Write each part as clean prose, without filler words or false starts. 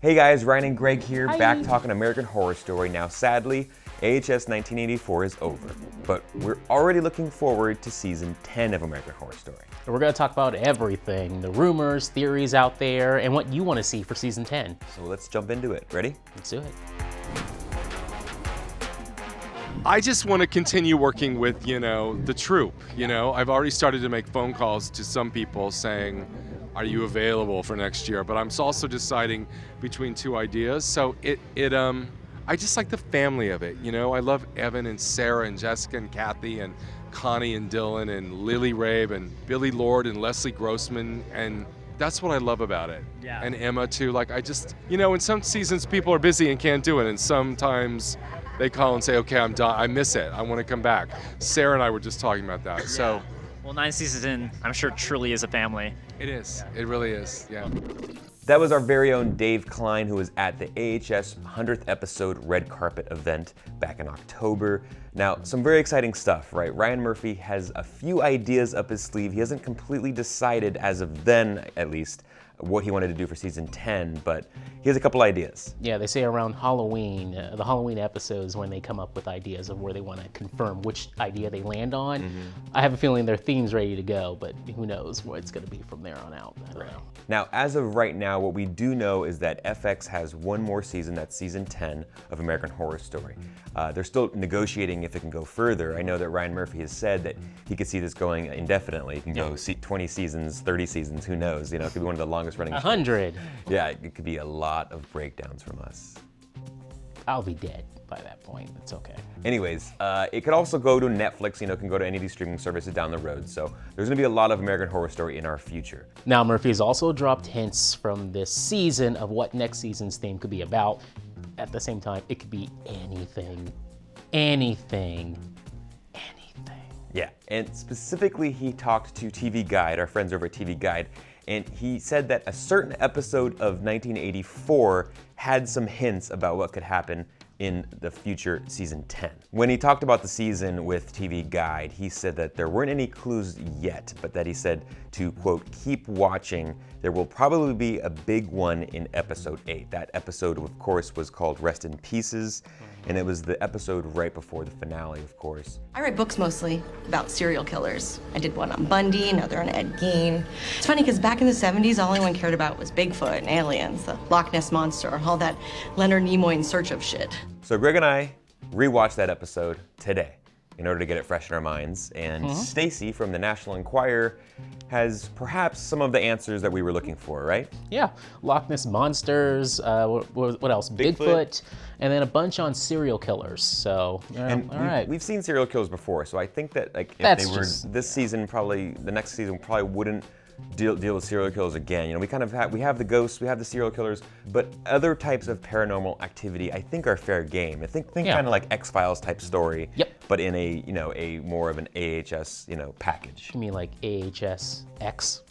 Hey guys, Ryan and Greg here, Hi. back talking American Horror Story. Now sadly, AHS 1984 is over, but we're already looking forward to season 10 of American Horror Story. We're going to talk about everything, the rumors, theories out there, and what you want to see for season 10. So let's jump into it. Ready? Let's do it. I just want to continue working with, the troupe. I've already started to make phone calls to some people saying, are you available for next year? But I'm also deciding between two ideas. So I just like the family of it. I love Evan and Sarah and Jessica and Kathy and Connie and Dylan and Lily Rabe and Billy Lord and Leslie Grossman. And that's what I love about it. Yeah. And Emma too. Like in some seasons people are busy and can't do it. And sometimes they call and say, okay, I'm done. I miss it. I want to come back. Sarah and I were just talking about that. Yeah. So. Well, 9 seasons in, I'm sure it truly is a family. It is. Yeah. It really is. Yeah. That was our very own Dave Klein, who was at the AHS 100th episode red carpet event back in October. Now, some very exciting stuff, right? Ryan Murphy has a few ideas up his sleeve. He hasn't completely decided, as of then at least, what he wanted to do for season 10, but he has a couple ideas. Yeah, they say around Halloween, the Halloween episodes, when they come up with ideas of where they want to confirm which idea they land on. Mm-hmm. I have a feeling their theme's ready to go, but who knows what it's going to be from there on out. I don't know. Now, as of right now, what we do know is that FX has one more season, that's season 10 of American Horror Story. They're still negotiating if it can go further. I know that Ryan Murphy has said that he could see this going indefinitely. It can go 20 seasons, 30 seasons, who knows? It could be one of the longest running 100. Yeah, it could be a lot of breakdowns from us. I'll be dead by that point. It's okay. Anyways, it could also go to Netflix, can go to any of these streaming services down the road. So there's gonna be a lot of American Horror Story in our future. Now, Murphy has also dropped hints from this season of what next season's theme could be about. At the same time, it could be anything. Yeah, and specifically he talked to TV Guide, our friends over at TV Guide, and he said that a certain episode of 1984 had some hints about what could happen in the future season 10. When he talked about the season with TV Guide, he said that there weren't any clues yet, but that he said to, quote, keep watching. There will probably be a big one in episode 8. That episode, of course, was called Rest in Pieces, and it was the episode right before the finale, of course. I write books mostly about serial killers. I did one on Bundy, another on Ed Gein. It's funny because back in the 70s, all anyone cared about was Bigfoot and aliens, the Loch Ness Monster, all that Leonard Nimoy in search of shit. So Greg and I rewatched that episode today in order to get it fresh in our minds, and Stacy from the National Enquirer has perhaps some of the answers that we were looking for, right? Yeah, Loch Ness Monsters, what else? Bigfoot, and then a bunch on serial killers. So, all right. We've seen serial killers before, so I think that if That's they were just- this season, probably the next season probably wouldn't deal with serial killers again. We kind of we have the ghosts, we have the serial killers, but other types of paranormal activity I think are fair game. I think kind of like X-Files type story. Yep. But in a more of an AHS package. You mean like AHS X?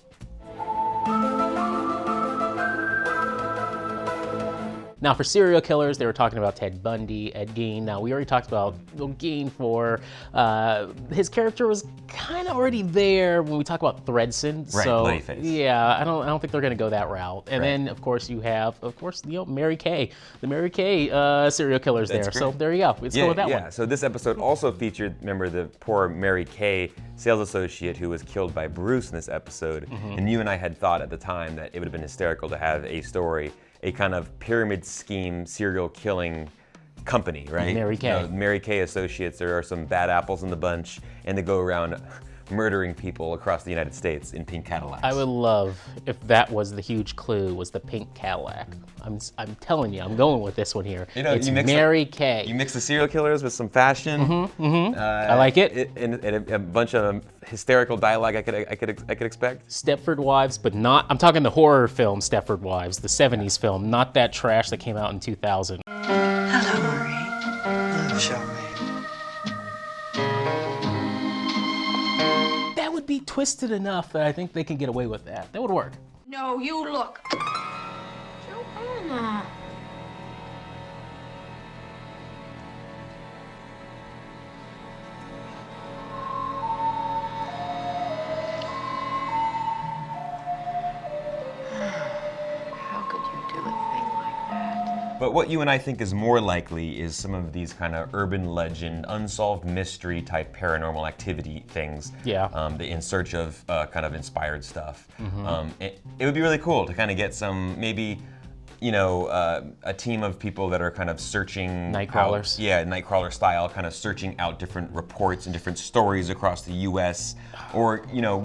Now, for serial killers, they were talking about Ted Bundy, Ed Gein. Now, we already talked about Gein for his character was kind of already there when we talk about Thredson. Right, so Bloody Face. yeah, I don't think they're going to go that route. And then, of course, you have, Mary Kay, the Mary Kay serial killers there. That's So great. there you go. Let's go with that one. Yeah, so this episode also featured, remember, the poor Mary Kay sales associate who was killed by Bruce in this episode. And you and I had thought at the time that it would have been hysterical to have a story, a kind of pyramid scheme serial killing company, right? Mary Kay. Mary Kay associates. There are some bad apples in the bunch, and they go around murdering people across the United States in pink Cadillacs. I would love if that was the huge clue, was the pink Cadillac. I'm telling you, I'm going with this one here. It's Mary Kay. You mix the serial killers with some fashion. I like it. And a bunch of hysterical dialogue I could expect. Stepford Wives, but not, I'm talking the horror film Stepford Wives, the 70s film, not that trash that came out in 2000. Hello, Marie. Love, show me. That would be twisted enough that I think they can get away with that. That would work. No, you look. Joanna. How could you do a thing like But what you and I think is more likely is some of these kind of urban legend, unsolved mystery type paranormal activity things. Yeah. In search of kind of inspired stuff. It would be really cool to kind of get some, maybe, a team of people that are kind of searching Nightcrawlers. Nightcrawler style, kind of searching out different reports and different stories across the U.S. Or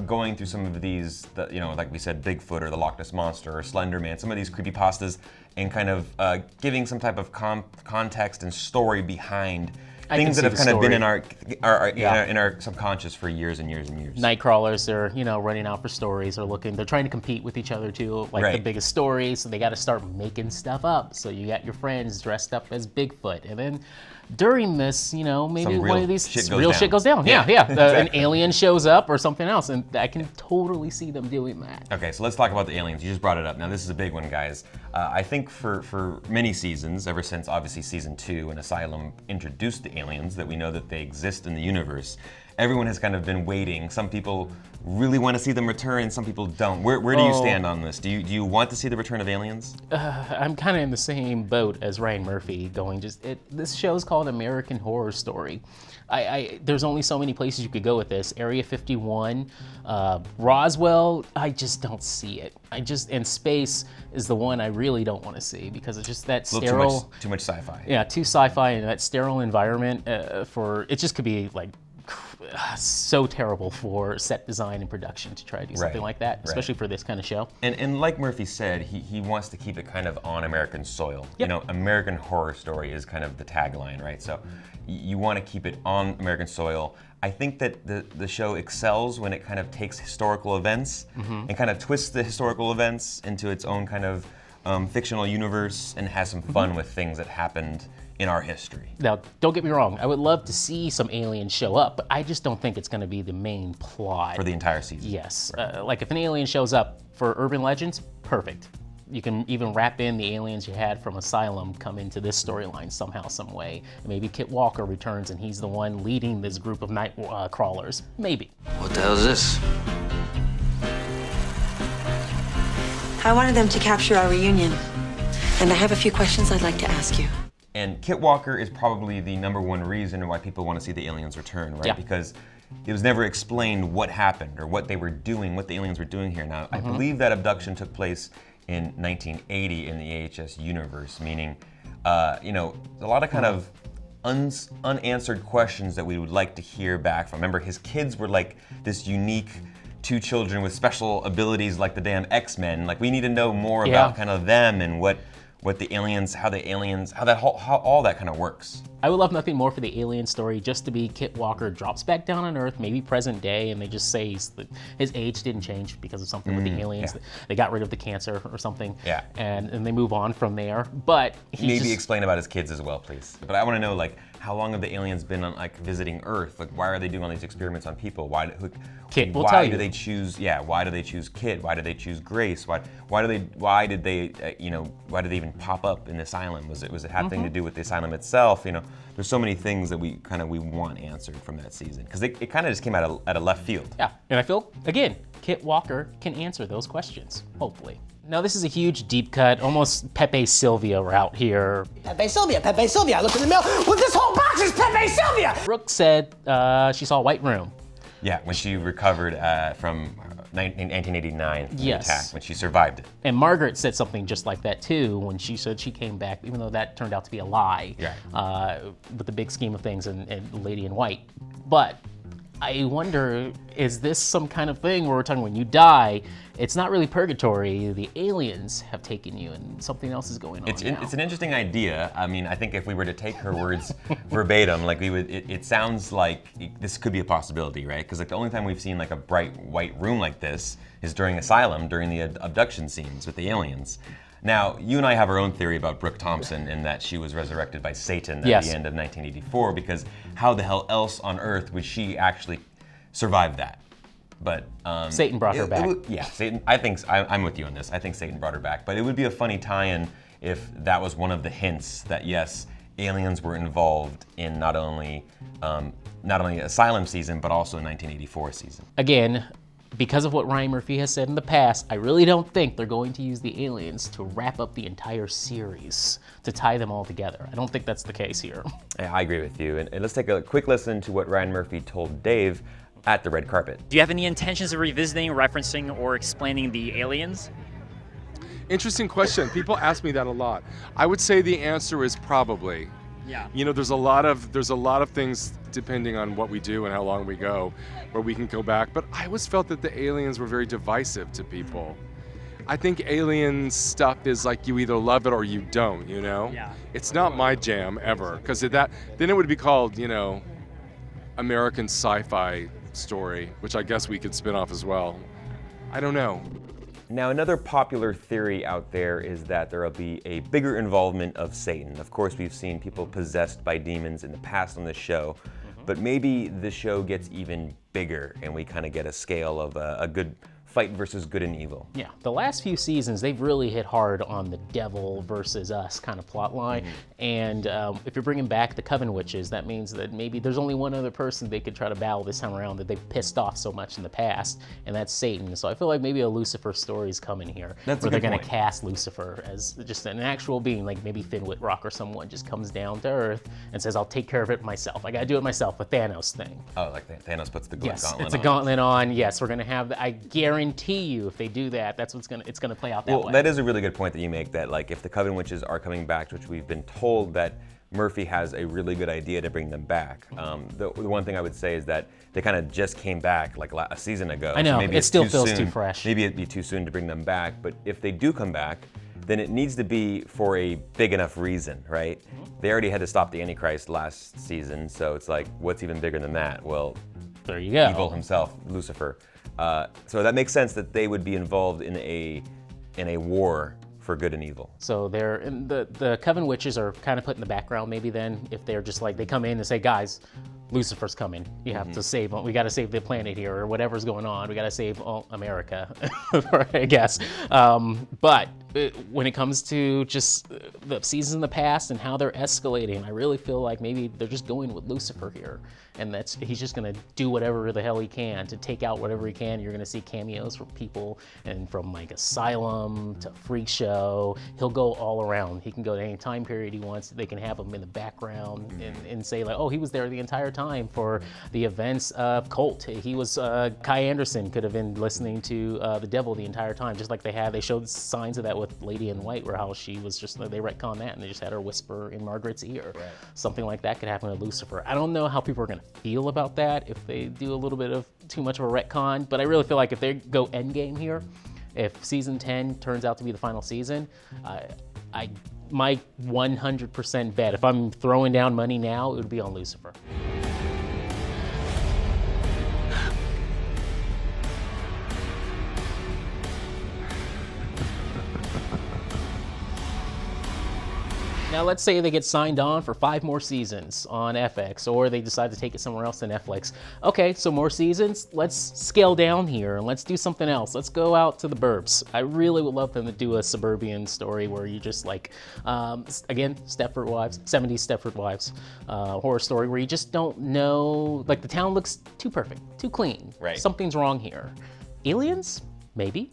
going through some of these, like we said, Bigfoot or the Loch Ness Monster or Slender Man, some of these creepypastas, and kind of giving some type of context and story behind things that have kind of been in our subconscious for years and years and years. Nightcrawlers, they're running out for stories. They're trying to compete with each other too, like the biggest stories. So they got to start making stuff up. So you got your friends dressed up as Bigfoot, and then during this, maybe one of these shit goes down. Yeah. An alien shows up or something else, and I can totally see them doing that. Okay, so let's talk about the aliens. You just brought it up. Now this is a big one, guys. I think for many seasons, ever since obviously season 2 when Asylum introduced the aliens, that we know that they exist in the universe, everyone has kind of been waiting. Some people really want to see them return, some people don't. Where do you stand on this? Do you want to see the return of aliens? I'm kind of in the same boat as Ryan Murphy, going this show's called American Horror Story. There's only so many places you could go with this. Area 51, Roswell, I just don't see it. And space is the one I really don't want to see, because it's just that sterile. Too much sci-fi. Yeah, too sci-fi, and that sterile environment it just could be like so terrible for set design and production to try to do something like that, especially for this kind of show. And like Murphy said, he wants to keep it kind of on American soil. Yep. American Horror Story is kind of the tagline, right? So you want to keep it on American soil. I think that the show excels when it kind of takes historical events and kind of twists the historical events into its own kind of fictional universe and has some fun with things that happened in our history. Now, don't get me wrong, I would love to see some aliens show up, but I just don't think it's going to be the main plot. For the entire season. Yes. Like if an alien shows up for Urban Legends, perfect. You can even wrap in the aliens you had from Asylum come into this storyline somehow, some way. Maybe Kit Walker returns and he's the one leading this group of night crawlers. Maybe. What the hell is this? I wanted them to capture our reunion, and I have a few questions I'd like to ask you. And Kit Walker is probably the #1 reason why people want to see the aliens return, right? Yeah. Because it was never explained what happened or what they were doing, what the aliens were doing here. Now, I believe that abduction took place in 1980 in the AHS universe, meaning, a lot of kind of unanswered questions that we would like to hear back from. Remember, his kids were like this unique 2 children with special abilities like the damn X-Men. Like, we need to know more about kind of them and what the aliens, how all that kind of works. I would love nothing more for the alien story just to be Kit Walker drops back down on Earth, maybe present day, and they just say his age didn't change because of something with the aliens. Yeah. They got rid of the cancer or something. Yeah. And they move on from there. But maybe explain about his kids as well, please. But I want to know, like, how long have the aliens been on, like, visiting Earth? Like, why are they doing all these experiments on people? Why do they choose? Yeah, why do they choose Kit? Why do they choose Grace? Why did they even pop up in the asylum? Was it having to do with the asylum itself? There's so many things that we want answered from that season, because it kind of just came out of left field. Yeah, and I feel, again, Kit Walker can answer those questions, hopefully. Now, this is a huge deep cut, almost Pepe Sylvia route here. Pepe Sylvia, I look in the mail. Well, this whole box is Pepe Sylvia! Brooke said she saw a white room. Yeah, when she recovered from 1989 the Yes. attack, when she survived it. And Margaret said something just like that too when she said she came back, even though that turned out to be a lie. With the big scheme of things and Lady in White. But I wonder, is this some kind of thing where we're talking when you die, it's not really purgatory, the aliens have taken you and something else is going on It's now. it's an interesting idea. I mean, I think if we were to take her words verbatim, like it sounds like this could be a possibility, right? Because like the only time we've seen like a bright white room like this is during Asylum, during the abduction scenes with the aliens. Now, you and I have our own theory about Brooke Thompson and that she was resurrected by Satan at the end of 1984, because how the hell else on earth would she actually survive that? But Satan brought her back. Satan. I'm with you on this. I think Satan brought her back. But it would be a funny tie-in if that was one of the hints that yes, aliens were involved in not only Asylum season but also 1984 season. Again, because of what Ryan Murphy has said in the past, I really don't think they're going to use the aliens to wrap up the entire series, to tie them all together. I don't think that's the case here. Yeah, I agree with you. And let's take a quick listen to what Ryan Murphy told Dave at the red carpet. Do you have any intentions of revisiting, referencing, or explaining the aliens? Interesting question. People ask me that a lot. I would say the answer is probably. Yeah. You know, there's a lot of things depending on what we do and how long we go, where we can go back. But I always felt that the aliens were very divisive to people. I think alien stuff is like you either love it or you don't. You know. Yeah. It's not my jam ever, because then it would be called, you know, American sci-fi story, which I guess we could spin off as well. I don't know. Now, another popular theory out there is that there will be a bigger involvement of Satan. Of course, we've seen people possessed by demons in the past on the show, but maybe the show gets even bigger and we kind of get a scale of a good fight versus good and evil. Yeah, the last few seasons, they've really hit hard on the devil versus us kind of plot line. And if you're bringing back the Coven Witches, that means that maybe there's only one other person they could try to battle this time around that they've pissed off so much in the past, and that's Satan. So I feel like maybe a Lucifer story is coming here. That's where a they're good going to point. cast Lucifer as just an actual being, like maybe Finn Whitrock or someone just comes down to Earth and says, I'll take care of it myself. I got to do it myself, a Thanos thing. Oh, like Thanos puts the Yes, gauntlet it's a on. gauntlet on. Yes, we're going to have, I guarantee you, if they do that, that's it's going to play out that way. Well, that is a really good point that you make, that like if the Coven Witches are coming back, which we've been told that Murphy has a really good idea to bring them back. The one thing I would say is that they kind of just came back like a season ago. I know, so maybe it it's still too feels soon. too fresh. Maybe it'd be too soon to bring them back, but if they do come back, then it needs to be for a big enough reason, right? They already had to stop the Antichrist last season, so it's like, what's even bigger than that? Well, there you go. evil himself, Lucifer. So that makes sense that they would be involved in a war for good and evil. So they're in the Coven Witches are kind of put in the background maybe then, if they're just like, they come in and say, guys, Lucifer's coming. You have to save, we got to save the planet here, or whatever's going on. We got to save all America, I guess. But when it comes to just the seasons in the past and how they're escalating, I really feel like maybe they're just going with Lucifer here. And he's just gonna do whatever the hell he can to take out whatever he can. You're gonna see cameos from people, and from like Asylum to Freak Show. He'll go all around. He can go to any time period he wants. They can have him in the background and say like, oh, he was there the entire time for the events of Cult. He was, Kai Anderson could have been listening to the devil the entire time, just like they showed signs of that with Lady in White, where how she was just, they retconned that and they just had her whisper in Margaret's ear. Right. Something like that could happen to Lucifer. I don't know how people are gonna feel about that if they do a little bit of too much of a retcon, but I really feel like if they go endgame here, if season 10 turns out to be the final season, my 100% bet, if I'm throwing down money now, it would be on Lucifer. Now let's say they get signed on for 5 more seasons on FX, or they decide to take it somewhere else to Netflix. Okay, so more seasons, let's scale down here and let's do something else. Let's go out to the burbs. I really would love them to do a suburban story where you just like, again, Stepford Wives, 70s Stepford Wives, horror story where you just don't know, like the town looks too perfect, too clean. Right. Something's wrong here. Aliens? Maybe.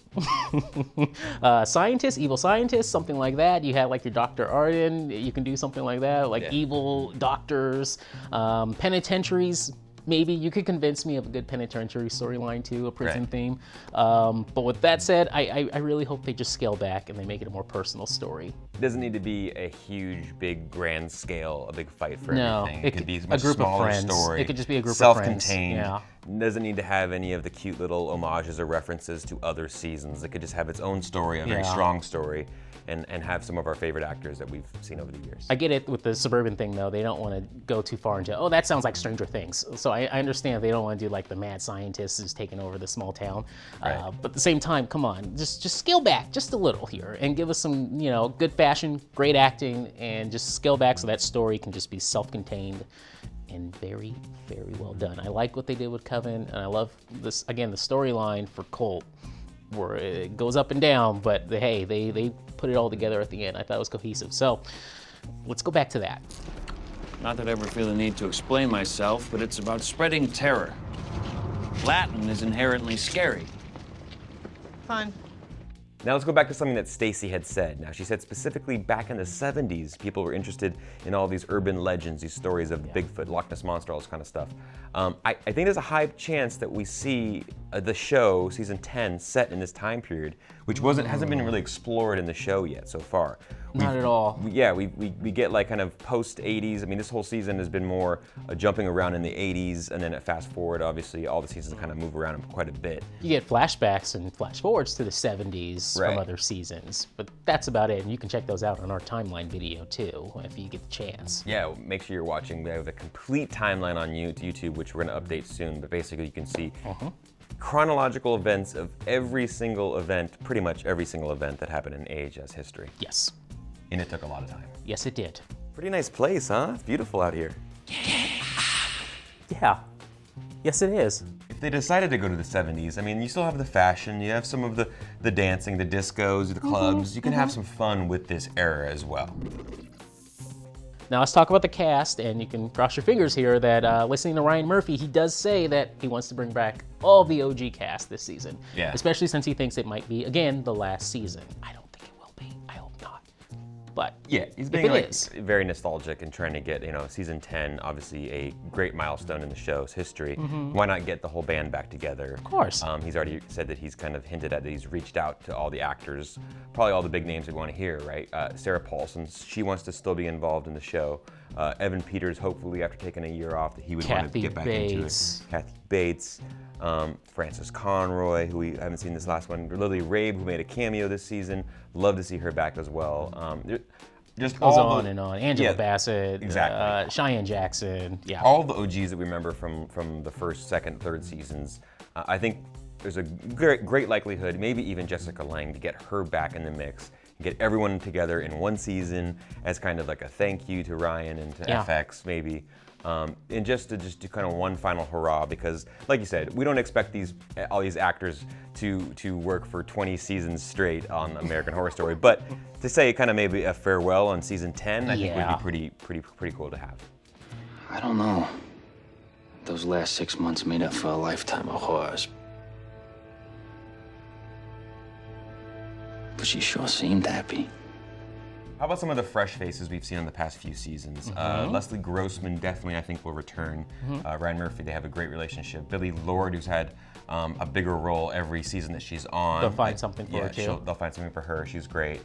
Scientists, evil scientists, something like that. You have like your Dr. Arden, you can do something like that, like evil doctors, penitentiaries. Maybe you could convince me of a good penitentiary storyline too, a prison theme. But with that said, I really hope they just scale back and they make it a more personal story. It doesn't need to be a huge, big, grand scale, a big fight for No, everything. It could be a a much group of smaller friends. story. It could just be a group of friends. Self-contained. Yeah. It doesn't need to have any of the cute little homages or references to other seasons. It could just have its own story, a very strong story, and have some of our favorite actors that we've seen over the years. I get it with the suburban thing though. They don't want to go too far into, oh, that sounds like Stranger Things. So I understand they don't want to do like the mad scientist who's taking over the small town. But at the same time, come on, just scale back just a little here and give us some, good fashion, great acting, and just scale back so that story can just be self-contained and very, very well done. I like what they did with Coven, and I love this, again, the storyline for Colt, where it goes up and down, but they put it all together at the end. I thought it was cohesive. So let's go back to that. Not that I ever feel the need to explain myself, but it's about spreading terror. Latin is inherently scary. Fine. Now let's go back to something that Stacy had said. Now she said specifically back in the 70s, people were interested in all these urban legends, these stories of Bigfoot, Loch Ness Monster, all this kind of stuff. I think there's a high chance that we see the show, season 10, set in this time period, which hasn't been really explored in the show yet so far. Not at all. We get like kind of post 80s. I mean, this whole season has been more jumping around in the 80s, and then at fast forward, obviously, all the seasons kind of move around quite a bit. You get flashbacks and flash forwards to the 70s Right. from other seasons, but that's about it. And you can check those out on our timeline video too, if you get the chance. Yeah, make sure you're watching. We have a complete timeline on YouTube, which we're going to update soon. But basically, you can see chronological events of every single event, pretty much every single event that happened in AHS history. Yes. And it took a lot of time. Yes, it did. Pretty nice place, huh? It's beautiful out here. Yeah. Yes, it is. If they decided to go to the 70s, I mean, you still have the fashion, you have some of the dancing, the discos, the clubs. You can have some fun with this era as well. Now let's talk about the cast, and you can cross your fingers here that listening to Ryan Murphy, he does say that he wants to bring back all the OG cast this season. Yeah. Especially since he thinks it might be, again, the last season. I don't think it will be. I hope not. But Yeah, he's if being it like is, very nostalgic and trying to get, season 10, obviously a great milestone in the show's history. Why not get the whole band back together? Of course. He's already said that he's kind of hinted at that he's reached out to all the actors, probably all the big names we want to hear, right? Sarah Paulson, she wants to still be involved in the show. Evan Peters, hopefully after taking a year off, that he would want to Kathy get back Bates. into it. Kathy Bates, Frances Conroy, who we haven't seen this last one. Lily Rabe, who made a cameo this season. Love to see her back as well. Just goes all on and on. Angela Bassett, exactly. Cheyenne Jackson. Yeah. All the OGs that we remember from the first, second, third seasons. I think there's a great likelihood, maybe even Jessica Lange, to get her back in the mix and get everyone together in one season as kind of like a thank you to Ryan and to FX maybe. And just to do kind of one final hurrah, because like you said, we don't expect all these actors to work for 20 seasons straight on American Horror Story, but to say kind of maybe a farewell on season 10, I think would be pretty cool to have. I don't know. Those last 6 months made up for a lifetime of horrors. But she sure seemed happy. How about some of the fresh faces we've seen in the past few seasons? Leslie Grossman definitely, I think, will return. Ryan Murphy, they have a great relationship. Billy Lord, who's had a bigger role every season that she's on. They'll find something for her, too. They'll find something for her. She's great.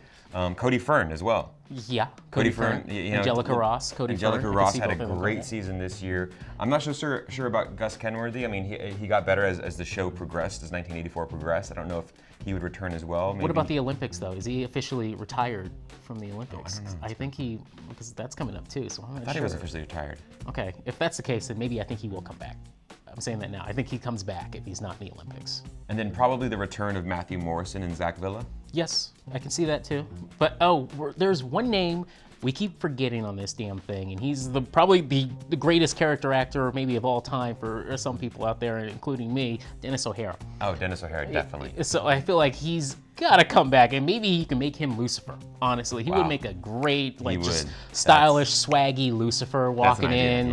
Cody Fern as well. Yeah, Cody Fern. Angelica Ross, Cody Fern. Angelica Ross had a great season this year. I'm not so sure about Gus Kenworthy. I mean, he got better as the show progressed, as 1984 progressed. I don't know if he would return as well. Maybe. What about the Olympics, though? Is he officially retired from the Olympics? I don't know. I think because that's coming up too, so I'm not sure. I thought he was officially retired. Okay, if that's the case, then maybe I think he will come back. I'm saying that now. I think he comes back if he's not in the Olympics. And then probably the return of Matthew Morrison and Zach Villa. Yes, I can see that too. But there's one name we keep forgetting on this damn thing, and he's probably the greatest character actor maybe of all time for some people out there, including me, Dennis O'Hara. Oh, Dennis O'Hara, definitely. So I feel like he's got to come back, and maybe you can make him Lucifer. Honestly, he would make a great, just stylish, swaggy Lucifer walking in,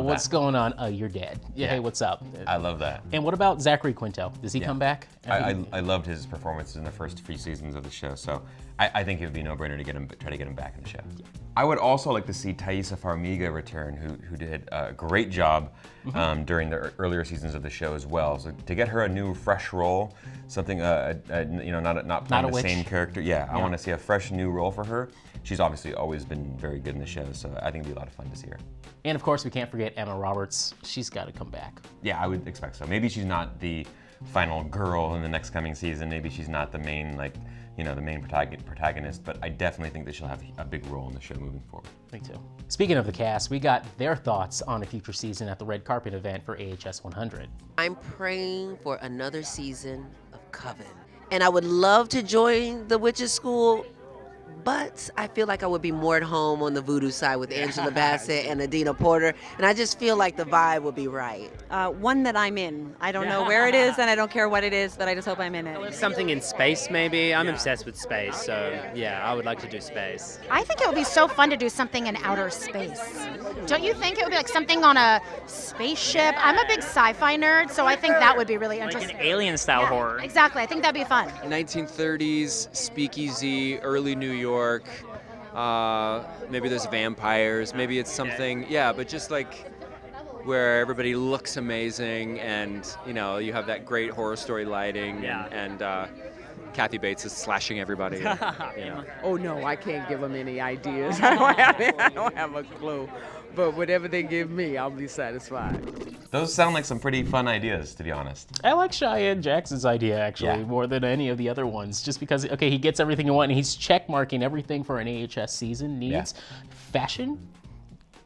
what's going on? Oh, you're dead. Yeah, hey, what's up? I love that. And what about Zachary Quinto? Does he come back? I loved his performances in the first few seasons of the show, so I think it would be a no-brainer to try to get him back in the show. Yeah. I would also like to see Thaisa Farmiga return, who did a great job during the earlier seasons of the show as well. So to get her a new, fresh role, something not playing the same character. Yeah, I want to see a fresh new role for her. She's obviously always been very good in the show, so I think it'd be a lot of fun to see her. And of course, we can't forget Emma Roberts. She's got to come back. Yeah, I would expect so. Maybe she's not the final girl in the next coming season. Maybe she's not the main the main protagonist, but I definitely think that she'll have a big role in the show moving forward. Me too. Speaking of the cast, we got their thoughts on a future season at the red carpet event for AHS 100. I'm praying for another season of Coven, and I would love to join the Witches School, But I feel like I would be more at home on the voodoo side with Angela Bassett and Adina Porter, and I just feel like the vibe would be right. One that I'm in. I don't know where it is, and I don't care what it is, but I just hope I'm in it. Something in space, maybe. I'm obsessed with space, so yeah, I would like to do space. I think it would be so fun to do something in outer space. Don't you think it would be like something on a spaceship? I'm a big sci-fi nerd, so I think that would be really interesting. Like an alien-style horror. Exactly. I think that'd be fun. 1930s, speakeasy, early New York. Maybe there's vampires. Maybe it's something, but just like where everybody looks amazing, and you have that great horror story lighting, and Kathy Bates is slashing everybody. Oh no, I can't give them any ideas. I don't have a clue. But whatever they give me, I'll be satisfied. Those sound like some pretty fun ideas, to be honest. I like Cheyenne Jackson's idea, actually, more than any of the other ones. Just because, okay, he gets everything he wants, and he's check-marking everything for an AHS season needs. Fashion,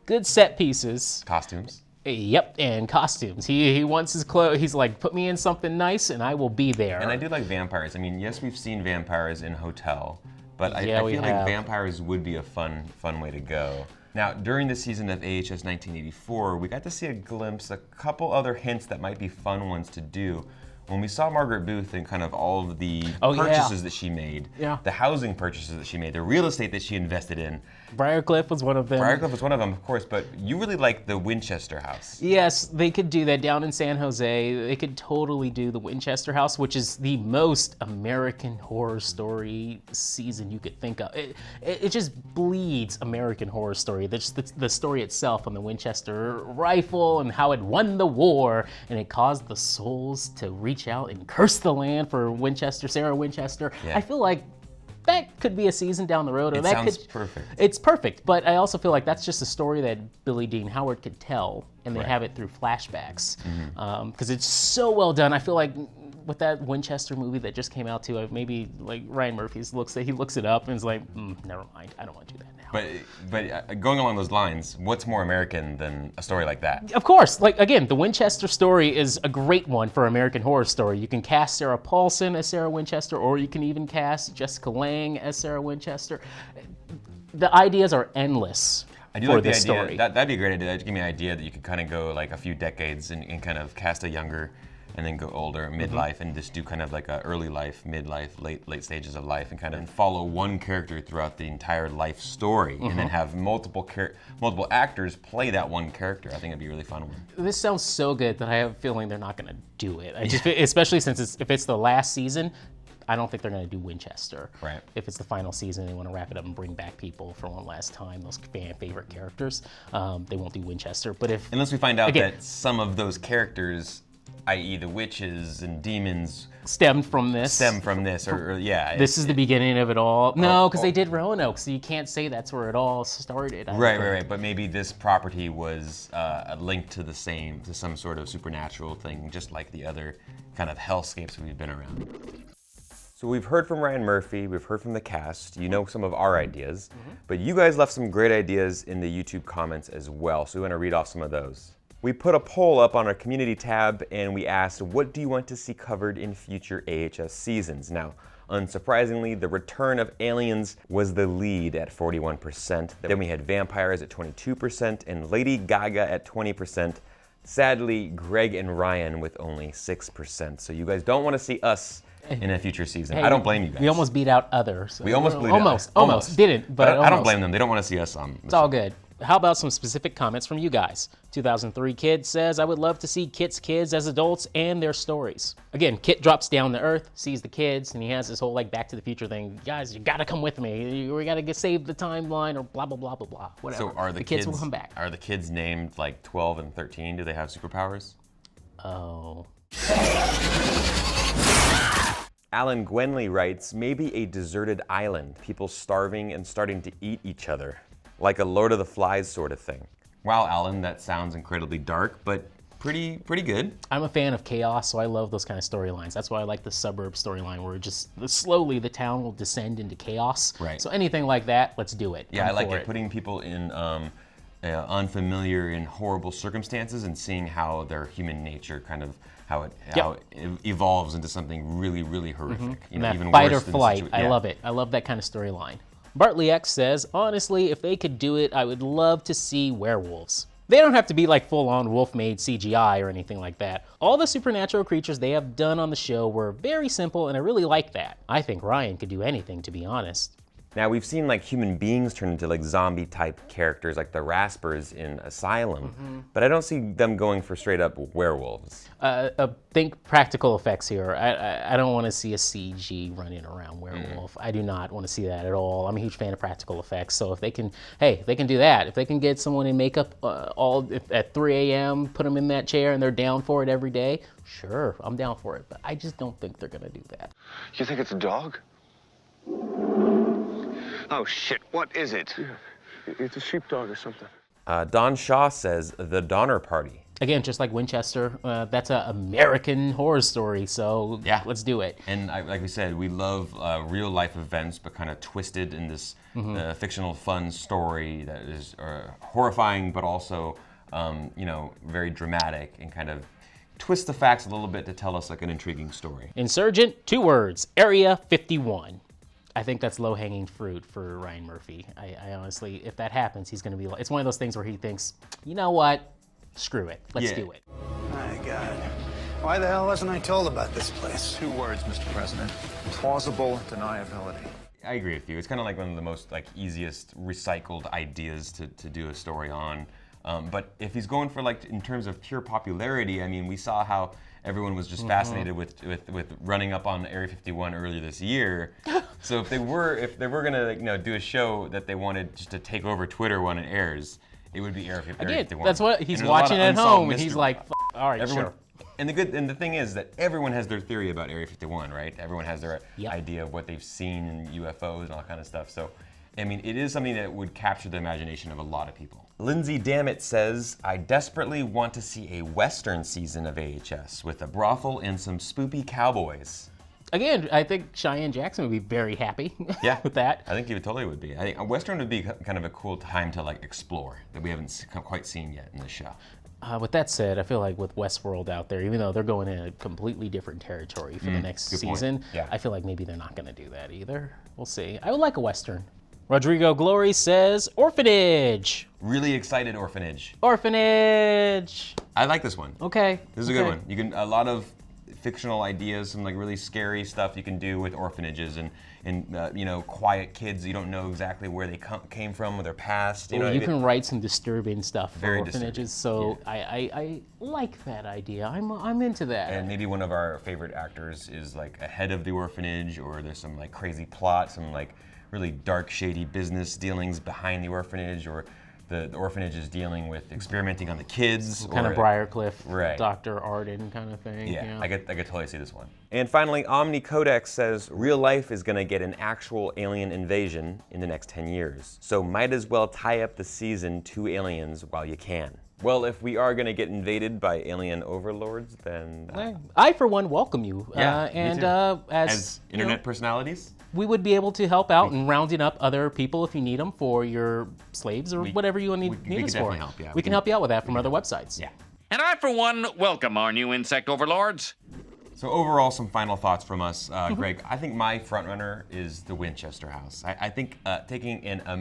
good set pieces. Costumes. Yep, and costumes. He wants his clothes. He's like, put me in something nice, and I will be there. And I do like vampires. I mean, yes, we've seen vampires in Hotel, but I feel like vampires would be a fun way to go. Now, during the season of AHS 1984, we got to see a glimpse, a couple other hints that might be fun ones to do. When we saw Margaret Booth and kind of all of the purchases that she made, the housing purchases that she made, the real estate that she invested in. Briarcliff was one of them. Briarcliff was one of them, of course, but you really like the Winchester house. Yes, they could do that down in San Jose. They could totally do the Winchester house, which is the most American Horror Story season you could think of. It just bleeds American Horror Story. The story itself on the Winchester rifle and how it won the war, and it caused the souls to reach out and curse the land for Winchester, Sarah Winchester. Yeah. I feel like that could be a season down the road. Or that sounds could, perfect. It's perfect, but I also feel like that's just a story that Billie Dean Howard could tell, and they have it through flashbacks. Because it's so well done. I feel like with that Winchester movie that just came out too, maybe like Ryan Murphy looks it up and is like, never mind, I don't want to do that now. But going along those lines, what's more American than a story like that? Of course, like again, the Winchester story is a great one for American Horror Story. You can cast Sarah Paulson as Sarah Winchester, or you can even cast Jessica Lange as Sarah Winchester. The ideas are endless. I do like the idea. That'd be a great idea. That'd give me an idea that you could kind of go like a few decades and kind of cast a younger, and then go older, midlife, and just do kind of like a early life, midlife, late stages of life, and kind of follow one character throughout the entire life story, and then have multiple actors play that one character. I think it'd be a really fun one. This sounds so good that I have a feeling they're not going to do it. Especially since if it's the last season, I don't think they're going to do Winchester. Right. If it's the final season, they want to wrap it up and bring back people for one last time, those fan favorite characters. They won't do Winchester. But unless we find out that some of those characters, i.e. the witches and demons, stem from this, or this is the beginning of it all. No, because they did Roanoke, so you can't say that's where it all started. Right. But maybe this property was linked to some sort of supernatural thing, just like the other kind of hellscapes we've been around. So we've heard from Ryan Murphy, we've heard from the cast, you know some of our ideas, but you guys left some great ideas in the YouTube comments as well, so we want to read off some of those. We put a poll up on our community tab and we asked, what do you want to see covered in future AHS seasons? Now, unsurprisingly, the return of aliens was the lead at 41%. Then we had vampires at 22% and Lady Gaga at 20%. Sadly, Greg and Ryan with only 6%. So you guys don't want to see us in a future season. I don't blame you guys. We almost beat out others. We almost beat out. Almost. Didn't, but I don't blame them. They don't want to see us on. It's all good. How about some specific comments from you guys? 2003 Kid says, I would love to see Kit's kids as adults and their stories. Again, Kit drops down to Earth, sees the kids, and he has this whole like Back to the Future thing. Guys, you gotta come with me. We gotta save the timeline or blah, blah, blah, blah, blah. Whatever. So are the kids will come back. Are the kids named like 12 and 13? Do they have superpowers? Oh. Alan Gwenley writes, maybe a deserted island, people starving and starting to eat each other, like a Lord of the Flies sort of thing. Wow, Alan, that sounds incredibly dark, but pretty good. I'm a fan of chaos, so I love those kind of storylines. That's why I like the suburb storyline, where just slowly the town will descend into chaos. Right. So anything like that, let's do it. Yeah, I like it. Putting people in unfamiliar and horrible circumstances and seeing how their human nature kind of how it evolves into something really, really horrific. And that fight or flight, I love it. I love that kind of storyline. Bartley X says, honestly, if they could do it, I would love to see werewolves. They don't have to be like full-on wolf-made CGI or anything like that. All the supernatural creatures they have done on the show were very simple, and I really like that. I think Ryan could do anything, to be honest. Now, we've seen like human beings turn into like zombie type characters like the Raspers in Asylum, but I don't see them going for straight up werewolves. Think practical effects here. I don't want to see a CG running around werewolf. I do not want to see that at all. I'm a huge fan of practical effects, so if they can, hey, they can do that. If they can get someone in makeup at 3 a.m., put them in that chair and they're down for it every day, sure, I'm down for it, but I just don't think they're going to do that. You think it's a dog? Oh, shit, what is it? Yeah, it's a sheepdog or something. Don Shaw says The Donner Party. Again, just like Winchester, that's an American horror story, so yeah, let's do it. And like we said, we love real life events, but kind of twisted in this fictional fun story that is horrifying, but also, very dramatic and kind of twist the facts a little bit to tell us like an intriguing story. Insurgent, 2 words, Area 51. I think that's low-hanging fruit for Ryan Murphy. I honestly, if that happens, he's going to be like, it's one of those things where he thinks, you know what, screw it, let's do it. My God, why the hell wasn't I told about this place? 2 words, Mr. President. Plausible deniability. I agree with you. It's kind of like one of the most easiest recycled ideas to do a story on. But if he's going for in terms of pure popularity, I mean, we saw how everyone was just fascinated with running up on Area 51 earlier this year. So if they were gonna do a show that they wanted just to take over Twitter when it airs, it would be Area 51. That's what he's watching at home, and he's like, all right, sure. And the thing is that everyone has their theory about Area 51, right? Everyone has their idea of what they've seen in UFOs and all kind of stuff. So, I mean, it is something that would capture the imagination of a lot of people. Lindsay Dammit says, I desperately want to see a Western season of AHS with a brothel and some spoopy cowboys. Again, I think Cheyenne Jackson would be very happy with that. I think he totally would be. I think a Western would be kind of a cool time to explore that we haven't quite seen yet in the show. With that said, I feel like with Westworld out there, even though they're going in a completely different territory for the next season, I feel like maybe they're not going to do that either. We'll see. I would like a Western. Rodrigo Glory says, Orphanage. Really excited, Orphanage. Orphanage. I like this one. Okay. This is a good one. You can a lot of fictional ideas, some really scary stuff you can do with orphanages and quiet kids. You don't know exactly where they came from or their past. You can write some disturbing stuff for orphanages. So I like that idea. I'm into that. And maybe one of our favorite actors is ahead of the orphanage, or there's some crazy plot, some really dark, shady business dealings behind the orphanage, or the orphanage is dealing with experimenting on the kids. Kind of Briarcliff, right. Dr. Arden kind of thing. Yeah. I could totally see this one. And finally, Omni Codex says, real life is going to get an actual alien invasion in the next 10 years. So might as well tie up the season to aliens while you can. Well, if we are going to get invaded by alien overlords, then... I, for one, welcome you. Yeah, as internet personalities? We would be able to help out in rounding up other people if you need them for your slaves or whatever you need us for. Help, yeah. We can help you out with that from other websites. Yeah. And I, for one, welcome our new insect overlords. So overall, some final thoughts from us. Greg, I think my frontrunner is the Winchester House. I think taking a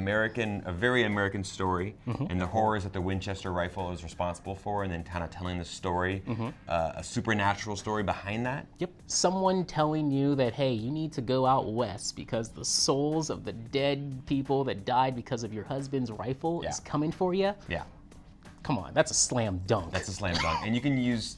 very American story and the horrors that the Winchester rifle is responsible for, and then kind of telling the story, a supernatural story behind that. Yep. Someone telling you that, hey, you need to go out west because the souls of the dead people that died because of your husband's rifle is coming for you. Yeah. Come on, that's a slam dunk. That's a slam dunk. And you can use,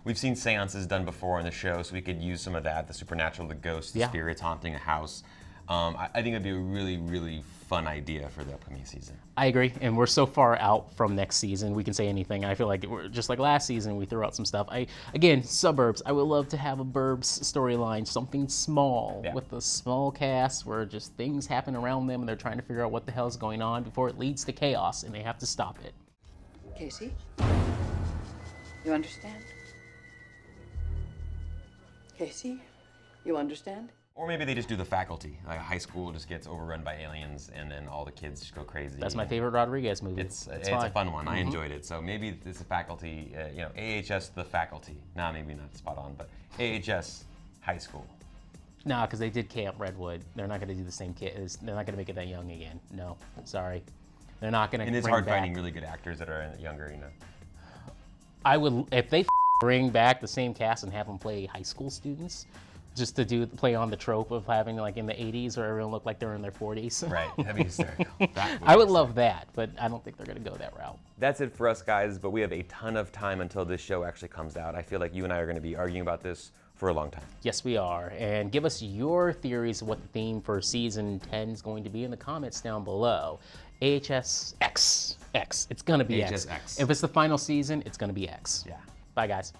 we've seen seances done before on the show, so we could use some of that, the supernatural, the ghosts, the spirits haunting a house. I think it'd be a really, really fun idea for the upcoming season. I agree, and we're so far out from next season, we can say anything. I feel like we're just like last season, we threw out some stuff. Again, suburbs. I would love to have a burbs storyline, something small with a small cast where just things happen around them and they're trying to figure out what the hell's going on before it leads to chaos and they have to stop it. Casey, you understand? Casey, you understand? Or maybe they just do the faculty. Like high school just gets overrun by aliens, and then all the kids just go crazy. That's my favorite Rodriguez movie. It's a fun one. I enjoyed it. So maybe it's a faculty, AHS the faculty. Maybe not spot on, but AHS high school. Nah, because they did Camp Redwood. They're not going to do the same kid. They're not going to make it that young again. No, sorry. They're not going to. And it's hard finding really good actors that are younger, you know. I would, if they bring back the same cast and have them play high school students, just to play on the trope of having like in the 80s where everyone looked like they're in their 40s. Right, that'd be hysterical. I would love that, but I don't think they're going to go that route. That's it for us, guys, but we have a ton of time until this show actually comes out. I feel like you and I are going to be arguing about this for a long time. Yes, we are. And give us your theories of what the theme for season 10 is going to be in the comments down below. AHS X. It's going to be X. X. If it's the final season, it's going to be X. Yeah. Bye, guys.